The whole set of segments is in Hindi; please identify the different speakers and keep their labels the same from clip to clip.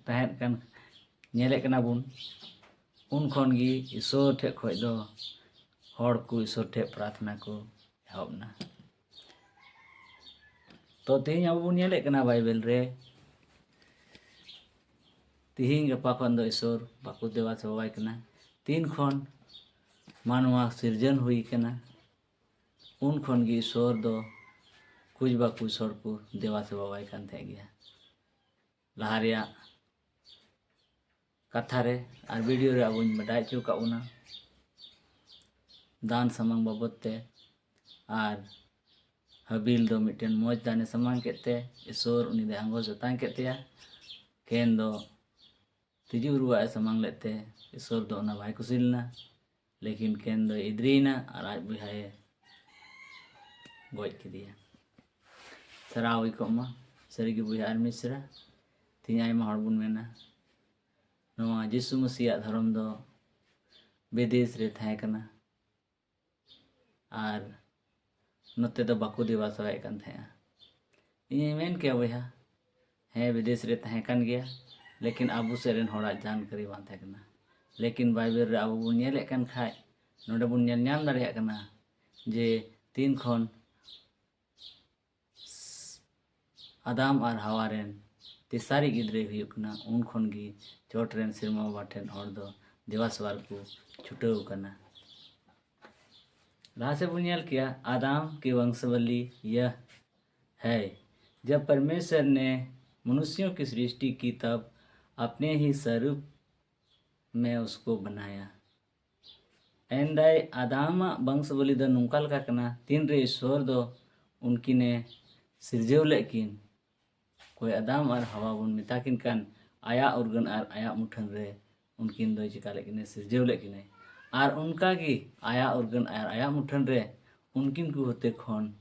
Speaker 1: तहत कन नेले कना बुन उन खन गी ईश्वर ठे खoj दो हर को ईश्वर ठे प्रार्थना को एहबना। तो तेहिं अब बुन नेले कना बाइबल रे तेहिं गपा खन दो ईश्वर बाकु देवा सेवाय कना तीन खन मानवा सिरजन हुई कना उन खन गी ईश्वर दो कुछ बाकु ईश्वर को देवा सेवाय कन थे गया लहा रेया कथा रे और वीडियो रे अब बडाय चो का उना दान समंग बाबत ते और हबील दो मिटन मौज दाने समंग केते ईश्वर उनी दे आंगो जतांग केतेया केन दो तिजू रुआ समंग लेते ईश्वर दो ना भाई कुसिलना लेकिन केन दो इद्रीना और आज बुहाए गोज किदिया सराव इकोमा सरीगी बुहा और मिश्रा तीन आयमा हड़ बुन मेना नवा यीशु मसीह धर्म दो विदेश रे थाहे कना और नोते दो बाकु देवा सवाय कन थे इन मेन के बुहा है विदेश रे थाहे कन गया लेकिन आबू सेरेन होड़ा जानकारी बां थे कना लेकिन बाइबल रे आबू बुन नेले कन खाय नोडे बुन नेल नाम दाड़ेया कना जे तीन खन आदाम और हवा रेन तेसारी गिद्रे हुई कना उन खन गी चोट रेन सिरमा बाबा ठेन हर दो देवा सवाल को छुटाव कना। लहा से बुनियाल किया आदाम की वंशावली यह है जब परमेश्वर ने मनुष्यों की सृष्टि की तब अपने ही स्वरूप में उसको बनाया एंदाय आदाम वंशावली दो नुंकाल का कना तीन रे ईश्वर दो उनकी ने सिरजेव लेकिन कोई आदाम और हवा बुन मिताकिन कान आया उर्गन और आया मुठन रे उनकिन दो चिका लेकिन सिरजेव लेकिन और उनका की आया उर्गन और आया मुठन रे उनकिन को होते खन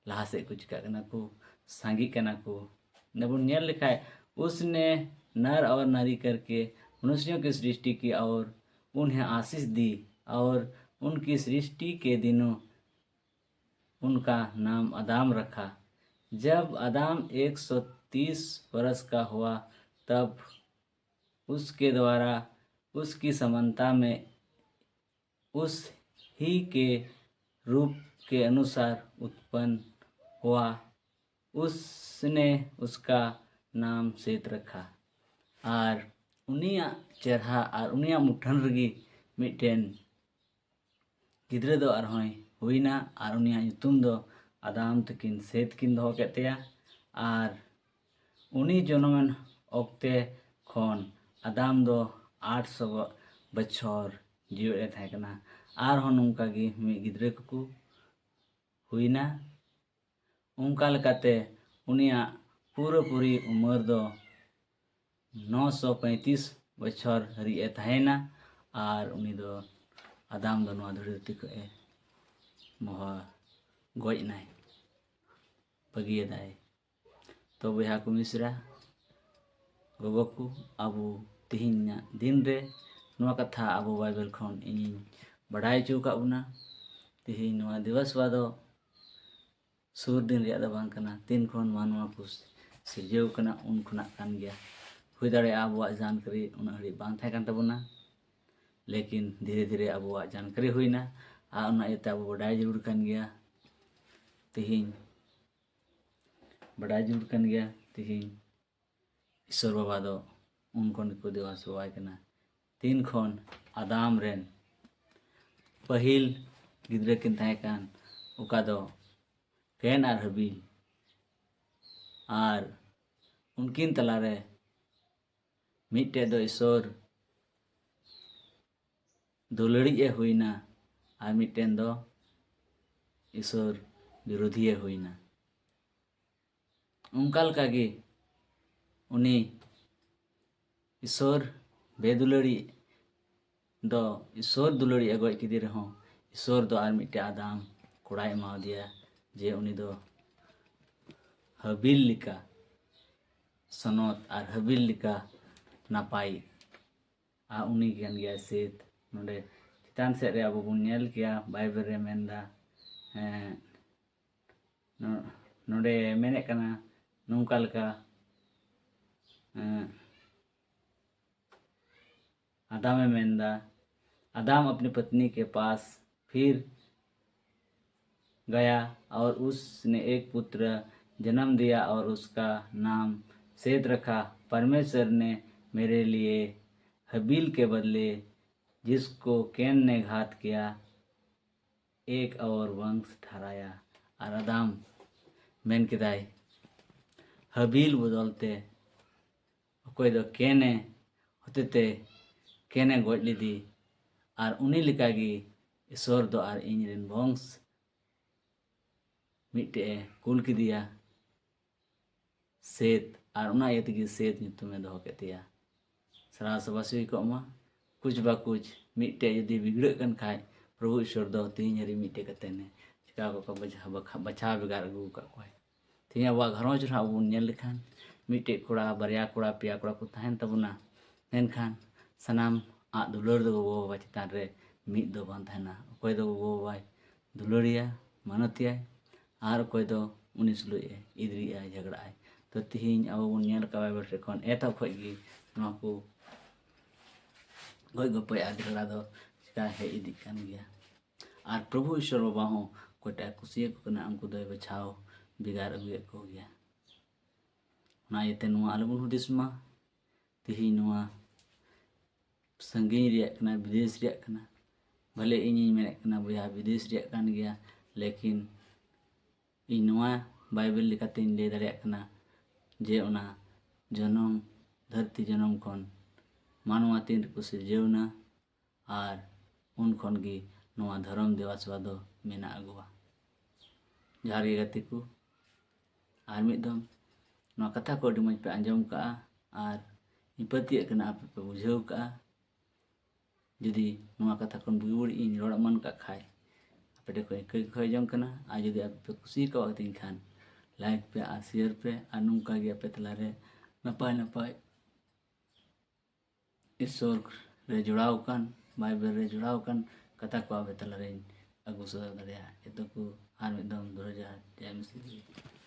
Speaker 1: लहा से को चिका कना को सांगी कना को नबुन नेल लिखा है उसने नर और नारी करके मनुष्यों की सृष्टि की और उन्हें आशीष दी और उनकी सृष्टि के दिनों उनका नाम आदाम रखा। जब आदाम 130 वर्ष का हुआ तब उसके द्वारा उसकी समानता में उस ही के रूप के अनुसार उत्पन्न हुआ उसने उसका नाम सेत रखा और उनिया चेहरा और उनिया मुठन रगी मिटेन गिद्रे दो आरहोय हुईना और उनिया ᱧᱩᱛᱩᱢ दो आदाम तकिन सेत किन दो केतेया और उनी जनमन ओक्ते खन आदाम दो 800 बछर जीवे थाहे कना और हन उनका गी मी गिद्रे को हुईना उनका लेकाते उनिया पूरी उम्र दो 935 बछर हरिए थाहेना और उनी दो आदाम दो नवा धरती को मोहा गोज नाय बगिए दाय तो बहा को मिश्रा गोगो को आबू तिहिना दिन रे नवा कथा आबू बाइबल खन इन बड़ाई चो का उना तिहिन नवा दिवस वादो सुर दिन रे दा बांग कना तीन खन मानवा को सिरजेव कना उन खना कान गया हुई दाड़े आबू जानकारी उना हड़ी बांग थाहे कान तबना लेकिन धीरे धीरे आबू जानकारी हुईना आ उना एते आबू बड़ाई जरूर कान गया तिहिन बड़ाई जरूर कान गया तिहिन ईश्वर बाबा दो उन खन को देवा सेवाय कना तीन खन आदाम रेन पहिल गिद्रे किन थाहे कान उका दो कैन और हबील और उनकिन तलारे मिट्टे दो ईश्वर दुलड़ी हुईना और मिट्टेन दो ईश्वर विरोधी हुईना उनका लगी उनी ईश्वर बेदुलड़ी दो ईश्वर दुलड़ी गोज किदी रहो ईश्वर दो और मिट्टे आदाम कोड़ा एमा दिया जे उनी दो हबील लिका सनत और हबील लिका नापाई आ उनी गन गया सेत नोडे चितान सेद रे आबो बुन नेल किया बाइबल रे मेनदा नोडे मेने कना नोंका लका आदाम मेंदा आदाम अपनी पत्नी के पास फिर गया और उसने एक पुत्र जन्म दिया और उसका नाम सेत रखा। परमेश्वर ने मेरे लिए हबील के बदले जिसको कैन ने घात किया एक और वंश ठहराया। और आदाम मेन किदाई हबील बदलते अकोय दो केने होतेते केने गoj लिदी और उनी लिकागी ईश्वर दो और इनरेन वंश मिट्टे कुल किदिया सेत और उना इयतगी सेत nyutume दोहो केतिया। सरा सबासी को मा कुछ बा कुछ मिट्टे यदि बिगड़ कन खाय प्रभु ईश्वर दो तीन हरी मिट्टे कतेने चिका को बचा बिगाड़ अगू का कोय तीन वा घरों जरा उन नेल लेखान मिट्टे कोड़ा बरिया कोड़ा पिया कोड़ा को तहन तबुना मेनखान सनाम आ दुलर दो गो बाबा चितान रे मिद दो बान तहना अकोय दो गो बाबा दुलरिया मानतिया और अकोय दो उनी सुलुए इदरिया झगड़ाए। तो तिहिन अब उन नेल का बाइबल रे कोन एता खोगी नवा को गoj गपय आदिला दो चिका हे इदी कान गया। और प्रभु ईश्वर बाबा हो कोटा कुसिया को कना अंकु दो बचाओ बिगाड़ अगुए को गया ना येते नुआ अलबुन हुदिस मा तिही नुआ संगीन रिया कना विदेश रिया कना भले इनी मेने कना बुया विदेश रिया कान गया लेकिन इ नुआ बाइबल लिखाते इन ले दरिया कना जे उना जनम धरती जनम खन मानवा तीन को सिरजेवना और उन खन गी नुआ धर्म देवा सेवा दो मेना अगुआ जहार गे गति को और मिदम नुआ कथा को अडी मज पे आंजम का और इपतिया कना आपे पे बुझेव का जुदी नुआ कथा कोन बुइवड़ इन रोड़ मन का खाए आपे देखो एक खय जम कना आ जुदी आपे पे खुशी का वतिन खान लाइक पे और शेयर पे और नुका गे आपे तलारे नपाय नपाय ईश्वर रे जुड़ाव कान बाइबल रे जुड़ाव कान कथा को आपे तलारे अगु सदा दरिया एतो को आर मिदम 2000 जय मसीह।